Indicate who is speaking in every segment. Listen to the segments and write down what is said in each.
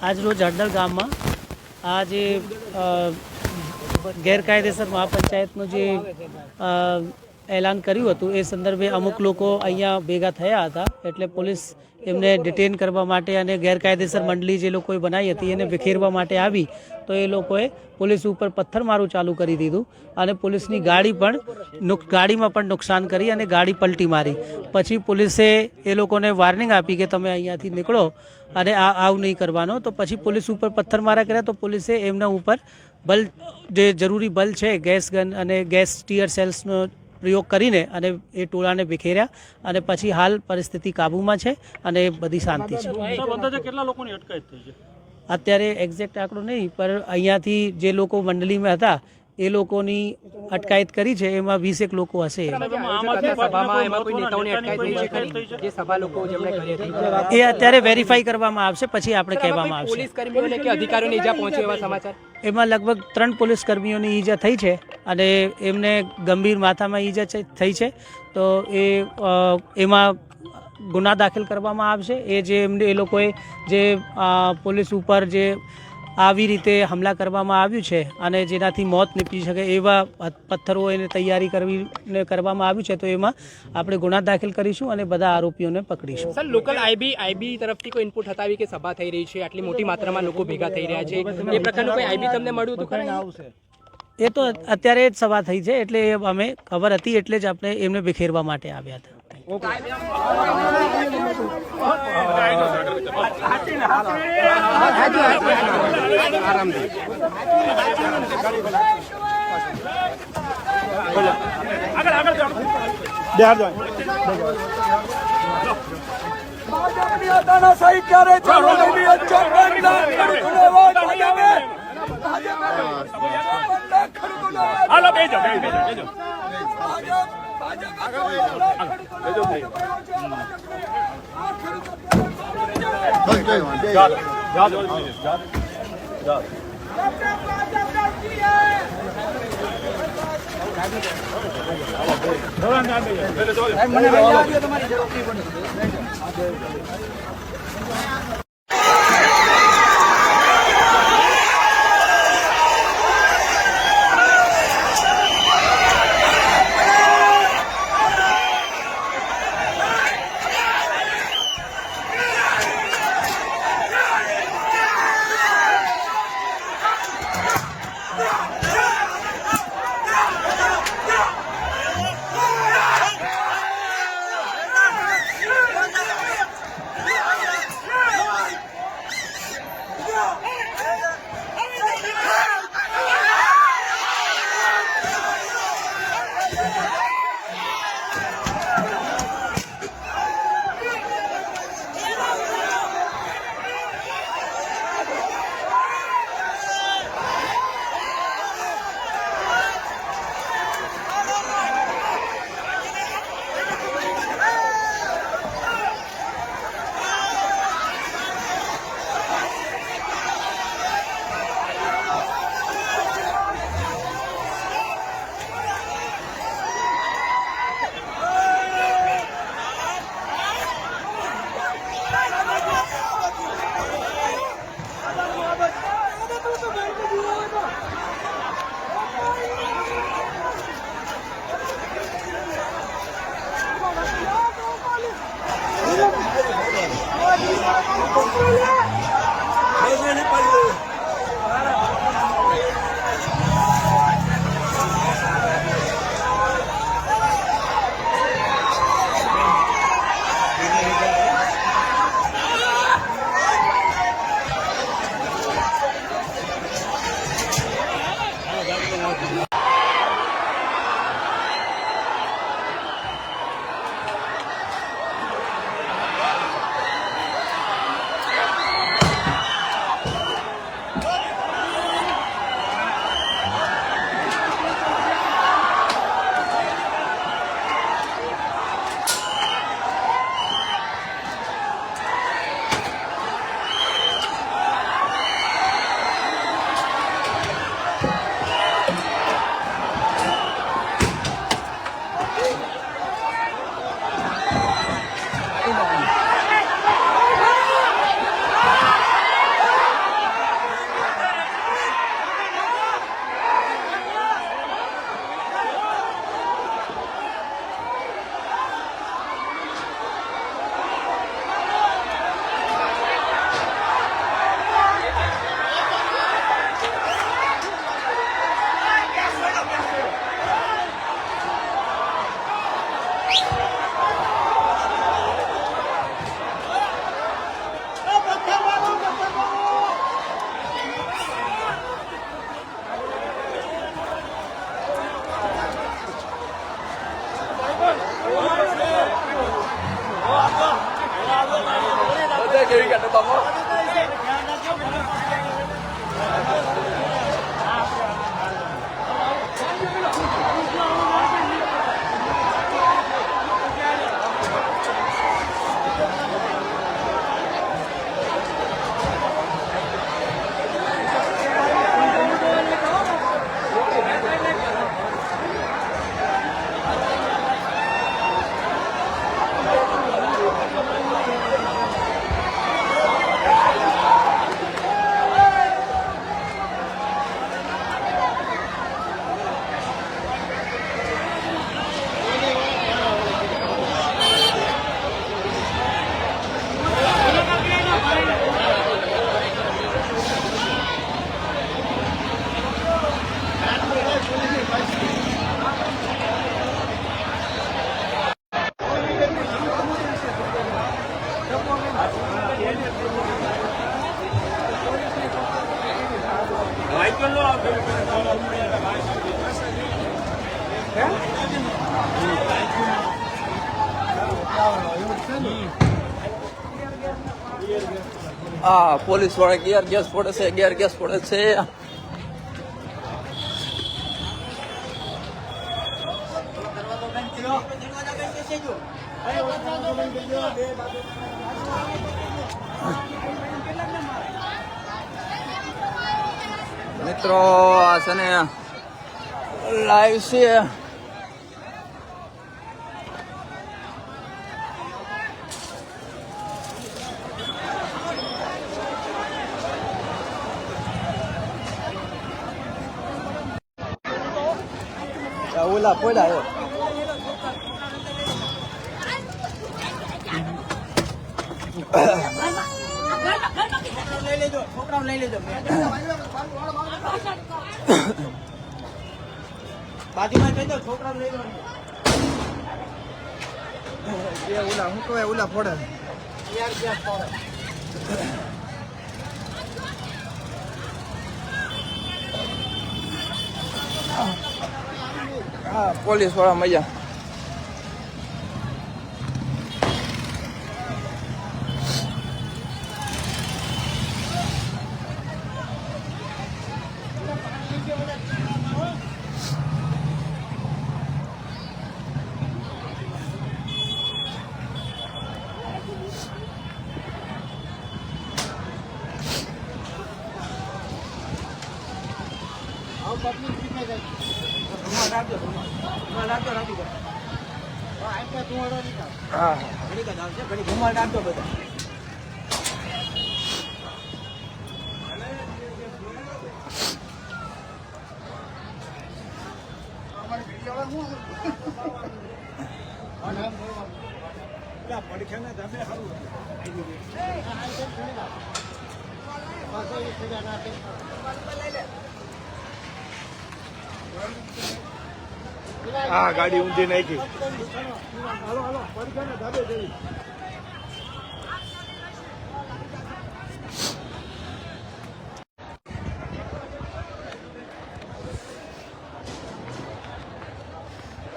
Speaker 1: आज रोज हड़दल गाम में आज गैरकायदेसर महापंचायतનું જે એલાન કર્યું હતું એ સંદર્ભે અમુક લોકો અહીંયા ભેગા થયા હતા એટલે પોલીસ એમને ડિટેન કરવા માટે અને ગેરકાયદેસર મંડળી જે લોકોએ બનાવી હતી એને વિખેરવા માટે આવી તો એ લોકોએ પોલીસ ઉપર પથ્થરમારું ચાલુ કરી દીધું અને પોલીસની ગાડીમાં પણ નુકસાન કરી અને ગાડી પલટી મારી પછી પોલીસે એ લોકોને વોર્નિંગ આપી કે તમે અહીંયાથી નીકળો અને આવું નહીં કરવાનો તો પછી પોલીસ ઉપર પથ્થરમારા કર્યા તો પોલીસે એમના ઉપર બલ જે જરૂરી બલ છે ગેસ ગન અને ગેસ ટીયર સેલ્સનો પ્રયોગ કરીને અને એ ટોળાને વિખેર્યા અને પછી હાલ પરિસ્થિતિ કાબૂમાં છે અને બધી શાંતિ છે।
Speaker 2: કેટલા લોકોની અટકાયત થઈ છે
Speaker 1: અત્યારે એક્ઝેક્ટ આંકડો નહીં પણ અહીંયાથી જે લોકો મંડળીમાં હતા એ લોકોની અટકાયત કરી છે એમાં 20 લોકો હશે એ અત્યારે વેરીફાઈ કરવામાં આવશે પછી આપણે કહેવામાં આવશે। એમાં લગભગ 3 પોલીસ કર્મીઓની ઈજા થઈ છે અને એમને ગંભીર માથામાં ઈજા થઈ છે તો એમાં ગુના દાખલ કરવામાં આવશે। એ લોકોએ જે પોલીસ ઉપર જે આવી રીતે હમલા કરવામાં આવ્યું છે અને જેનાથી મોત નીપજી શકે એવા પથ્થરો એને તૈયારી કરવામાં આવ્યું છે તો એમાં આપણે ગુના દાખલ કરીશું અને બધા આરોપીઓને પકડીશું।
Speaker 3: સર લોકલ આઈબી તરફથી કોઈ ઇનપુટ હતાવી કે સભા થઈ રહી છે આટલી મોટી માત્રામાં લોકો ભેગા થઈ રહ્યા છે એ પ્રકારનું કોઈ આઈબી તમને મળ્યું હતું ખરા?
Speaker 1: એ તો અત્યારે જ સભા થઈ છે એટલે અમે ખબર હતી એટલે જ આપણે એમને વિખેરવા માટે આવ્યા હતા।
Speaker 4: કેવી કાઢો બાબો હા પોલીસ વાળા ગેર ગેસ પડે છે ગેર ગેસ પડે છે મિત્રો આ છે ને લાઈવ છે ઓલા પડ્યા
Speaker 5: લઈ લેજો બાજુમાં કહી દો છોકરા લઈ લો ઓલા હું કહે ઓલા ફોડે
Speaker 4: હા પોલીસ વાળા મજા
Speaker 5: હા ગાડી ઊંધી નાખી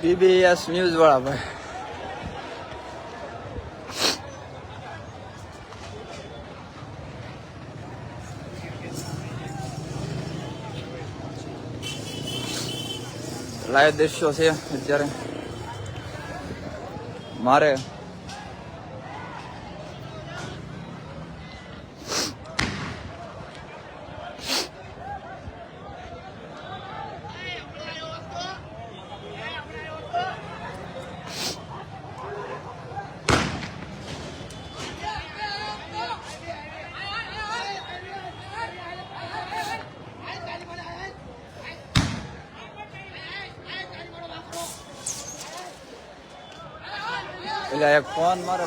Speaker 4: BBS ન્યૂઝ વાળા ભાઈ લાઈવ દ્રશ્યો છે અત્યારે મારે એટલે એક ફોન મારો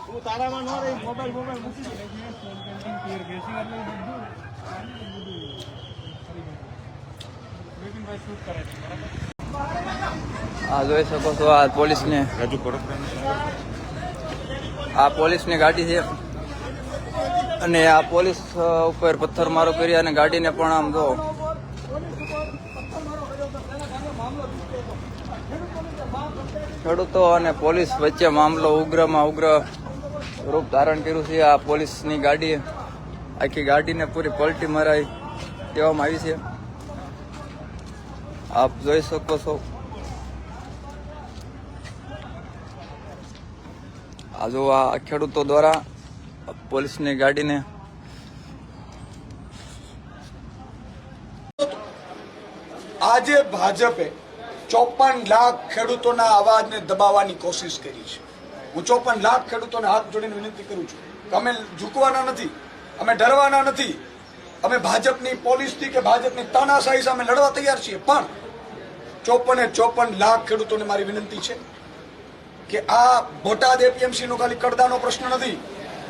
Speaker 5: તું તારામાં ન રહી મોબાઈલ મૂકી દે.
Speaker 4: આ જોઈ શકો છો આ પોલીસને આ પોલીસની ગાડી છે અને આ પોલીસ ઉપર પથ્થરમારો કરી અને ગાડીને પણ આમ જો ખેડૂતો અને પોલીસ વચ્ચે મામલો ઉગ્રમાં ઉગ્ર રૂપ ધારણ કર્યું છે. આ પોલીસની ગાડી આખી ગાડીને પૂરી પલટી મરાઈ દેવામાં આવી છે. આપ જોઈ શકો છો આ જો આ ખેડૂતો દ્વારા પોલીસની ગાડીને
Speaker 6: આજે ભાજપે 54 લાખ ખેડૂતોના અવાજને દબાવવાની કોશિશ કરી છે. હું 54 લાખ ખેડૂતોને હાથ જોડીને વિનંતી કરું છું કે અમે ઝૂકવાના નથી, અમે ડરવાના નથી, અમે ભાજપની પોલીસથી કે ભાજપની તાનાશાહી સામે લડવા તૈયાર છીએ. પણ 54 લાખ ખેડૂતોને મારી વિનંતી છે કે આ બોટાદ એપીએમસી નો ખાલી કડદાનો પ્રશ્ન નથી.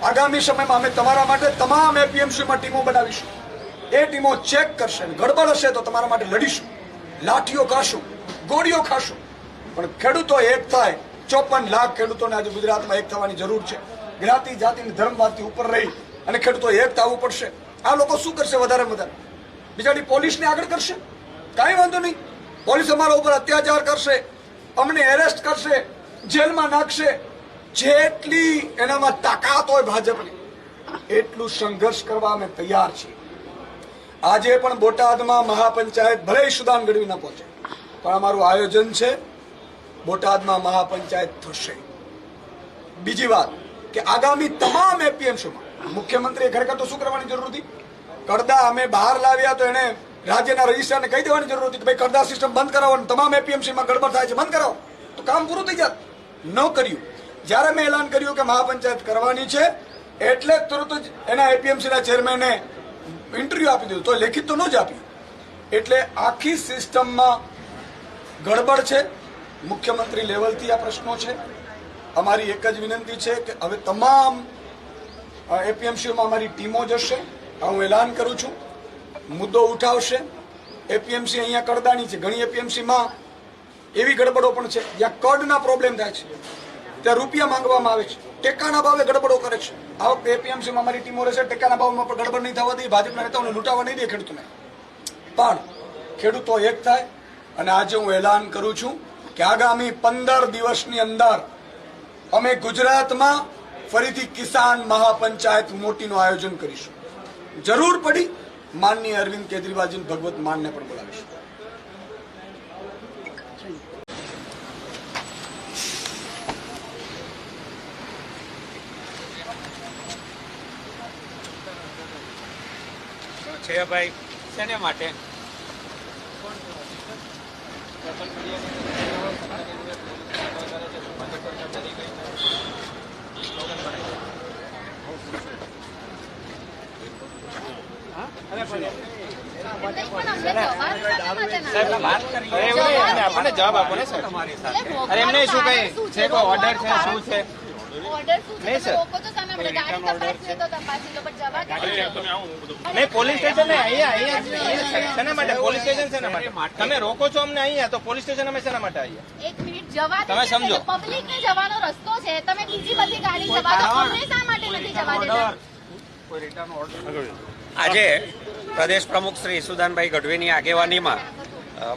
Speaker 6: આગામી સમયમાં અમે તમારા માટે તમામ એપીએમસીમાં ટીમો બનાવીશું. એ ટીમો ચેક કરશે, ગડબડ હશે તો તમારા માટે લડીશું, લાઠીઓ ખાશું, ગોળીઓ ખાશું. પણ ખેડૂતો એક થાય. 54 લાખ ખેડૂતોને આજે ગુજરાતમાં એક થવાની જરૂર છે. જ્ઞાતિ જાતિ ધર્મવાદથી ઉપર રહી અને ખેડૂતો એક થવું પડશે. આ લોકો શું કરશે? વધારે વધારે બિચારી પોલીસને આગળ કરશે. કાંઈ વાંધો નહીં, પોલીસ અમારા ઉપર અત્યાચાર કરશે, અમને એરેસ્ટ કરશે, જેલમાં નાખશે. જેટલી એનામાં તાકાત હોય ભાજપની એટલું સંઘર્ષ કરવા અમે તૈયાર છીએ. આજે પણ બોટાદમાં મહાપંચાયત ભલે સુદાન ગઢવી ન પહોંચે પણ અમારું આયોજન છે, બોટાદમાં મહાપંચાયત થશે. બીજી વાત કે આગામી તમામ એપીએમસીમાં મુખ્યમંત્રીએ ખરેખર તો શું કરવાની જરૂર હતી? કડદા અમે બહાર લાવ્યા તો એને રાજ્યના રજિસ્ટ્રારને કહી દેવાની જરૂર હતી કે ભાઈ કડદા સિસ્ટમ બંધ કરાવો, તમામ એપીએમસીમાં ગડબડ થાય છે બંધ કરાવો, તો કામ પૂરું થઈ જાત. ન કર્યું. જ્યારે મેં એલાન કર્યું કે મહાપંચાયત કરવાની છે એટલે તરત જ એના એપીએમસીના ચેરમેને ઇન્ટરવ્યુ આપી દીધું, તો લેખિત તો ન જ આપ્યું. એટલે આખી સિસ્ટમમાં ગડબડ છે. મુખ્યમંત્રી લેવલથી આ પ્રશ્નો છે. અમારી એક જ વિનંતી છે કે હવે તમામ એપીએમસીઓમાં અમારી ટીમો જશે. હું એલાન કરું છું, મુદ્દો ઉઠાવશે. એપીએમસી અહીંયા કડદાની છે, ઘણી એપીએમસીમાં એવી ગડબડો પણ છે જ્યાં કડના પ્રોબ્લેમ થાય છે, ત્યાં રૂપિયા માંગવામાં આવે છે, ટેકાના ભાવે ગડબડો કરે છે. આ વખતે એપીએમસીમાં અમારી ટીમો રહેશે. ટેકાના ભાવમાં પણ ગડબડ નહીં થવા દે, ભાજપના નેતાઓને લૂંટાવા નહીં દે ખેડૂતોને. પણ ખેડૂતો એક થાય. અને આજે હું એલાન કરું છું કે આગામી 15 દિવસની અંદર અમે ગુજરાતમાં ફરીથી કિસાન મહાપંચાયત મોટીનું આયોજન કરીશું. જરૂર પડી માનનીય અરવિંદ કેજરીવાલજી ભગવત માનને પણ બોલાવીશું.
Speaker 7: છે ભાઈ શેને માટે? આપણને જવાબ આપો ને સર. અરે એમને શું કઈ છે, કોઈ ઓર્ડર છે, શું છે? નહીં સર, નહીં પોલીસ સ્ટેશન ને અહીંયા શેના માટે? પોલીસ સ્ટેશન શેના માટે? તમે રોકો છો અમને અહીંયા, તો પોલીસ સ્ટેશન અમે શેના માટે આવીએ?
Speaker 8: એક મિનિટ જવા દે.
Speaker 7: તમે સમજો.
Speaker 8: પબ્લિક ને જવાનો રસ્તો છે, તમે બીજી બધી ગાડી જવા દો. અમને શા માટે નથી જવા દેતા?
Speaker 7: આજે પ્રદેશ પ્રમુખ શ્રી ઈસુદાનભાઈ ગઢવીની આગેવાનીમાં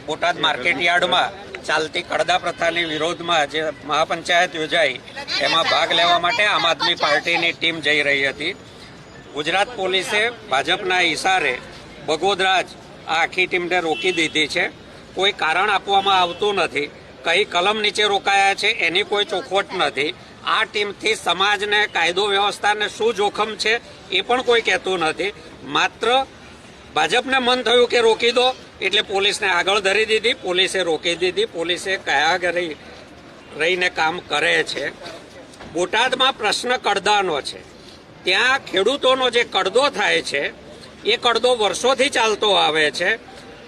Speaker 7: બોટાદ માર્કેટ યાર્ડમાં ચાલતી કડદા પ્રથાની વિરોધમાં જે મહાપંચાયત યોજાઈ એમાં ભાગ લેવા માટે આમ આદમી પાર્ટીની ટીમ જઈ રહી હતી. ગુજરાત પોલીસે ભાજપના ઇશારે બગોદરાજ આ આખી ટીમને રોકી દીધી છે. કોઈ કારણ આપવામાં આવતું નથી. કઈ કલમ નીચે રોકાયા છે એની કોઈ ચોખવટ નથી. આ ટીમથી સમાજને, કાયદો વ્યવસ્થાને શું જોખમ છે એ પણ કોઈ કહેતું નથી. માત્ર ભાજપને મન થયું કે રોકી દો એટલે પોલીસને આગળ ધરી દીધી, પોલીસે રોકી દીધી. પોલીસે કયા રહીને કામ કરે છે. બોટાદમાં પ્રશ્ન કડદાનો છે. ત્યાં ખેડૂતોનો જે કડદો થાય છે એ કડદો વર્ષોથી ચાલતો આવે છે.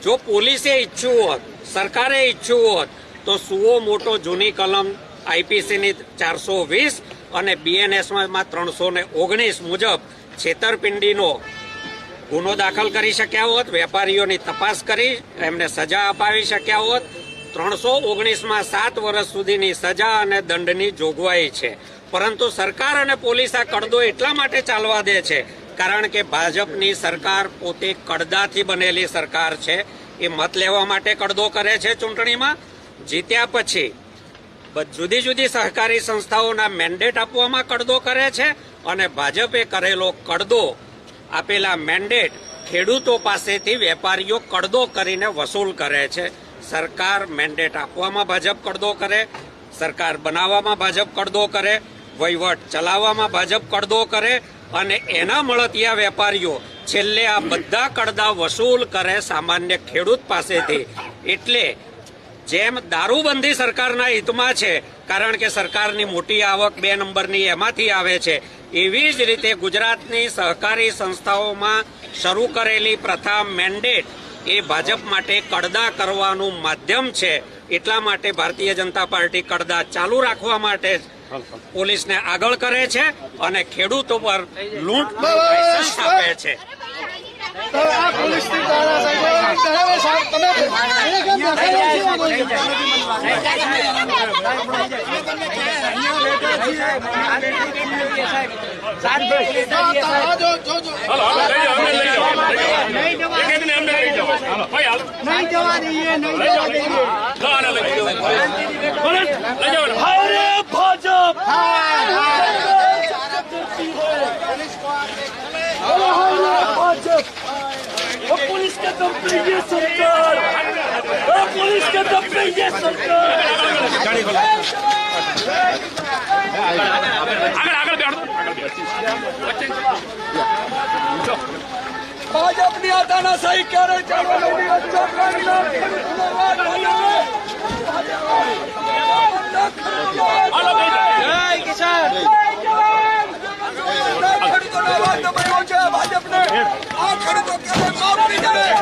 Speaker 7: જો પોલીસે ઈચ્છ્યું હોત, સરકારે ઈચ્છ્યું હોત તો સુઓ મોટો જૂની કલમ આઈપીસીની 420 અને બીએનએસમાં 319 મુજબ છેતરપિંડીનો ગુનો દાખલ કરી શક્યા હોત, વેપારીઓની તપાસ કરી એમને સજા અપાવી શક્યા હોત. 319માં 7 વર્ષ સુધીની સજા અને દંડની જોગવાઈ છે. પરંતુ સરકાર અને પોલીસ આ કડદો એટલા માટે ચાલવા દે છે કારણ કે ભાજપની સરકાર પોતે કડદાથી બનેલી સરકાર છે. એ મત લેવા માટે કડદો કરે છે. ચૂંટણીમાં જીત્યા પછી જુદી જુદી સહકારી સંસ્થાઓના મેન્ડેટ આપવામાં કડદો કરે છે અને ભાજપે કરેલો કડદો, આપેલા મેન્ડેટ ખેડૂતો પાસેથી વેપારીઓ કડદો કરીને વસૂલ કરે છે. સરકાર મેન્ડેટ આપવામાં ભાજપ કડદો કરે, સરકાર બનાવવામાં ભાજપ કડદો કરે, વહીવટ ચલાવવામાં ભાજપ કડદો કરે અને એના મળતિયા વેપારીઓ છેલ્લે આ બધા કડદા વસૂલ કરે સામાન્ય ખેડૂત પાસેથી. એટલે જેમ દારૂબંધી સરકારના હિતમાં છે કારણ કે સરકારની મોટી આવક 2 નંબરની એમાંથી આવે છે, એવી જ રીતે ગુજરાતની સહકારી સંસ્થાઓમાં શરૂ કરેલી પ્રથા મેન્ડેટ એ ભાજપ માટે કડદા કરવાનું માધ્યમ છે. એટલા માટે ભારતીય જનતા પાર્ટી કડદા ચાલુ રાખવા માટે પોલીસને આગળ કરે છે અને ખેડૂતો પર લૂંટનું લાયસન્સ આપે છે.
Speaker 2: पुलिस के दम पे ये सरकार, पुलिस के दम पे ये सरकार।
Speaker 6: ભાજપની આ તાનાશાહી ક્યારે ભાજપને આ ખેડૂતો ક્યારે માફ નહીં જાય.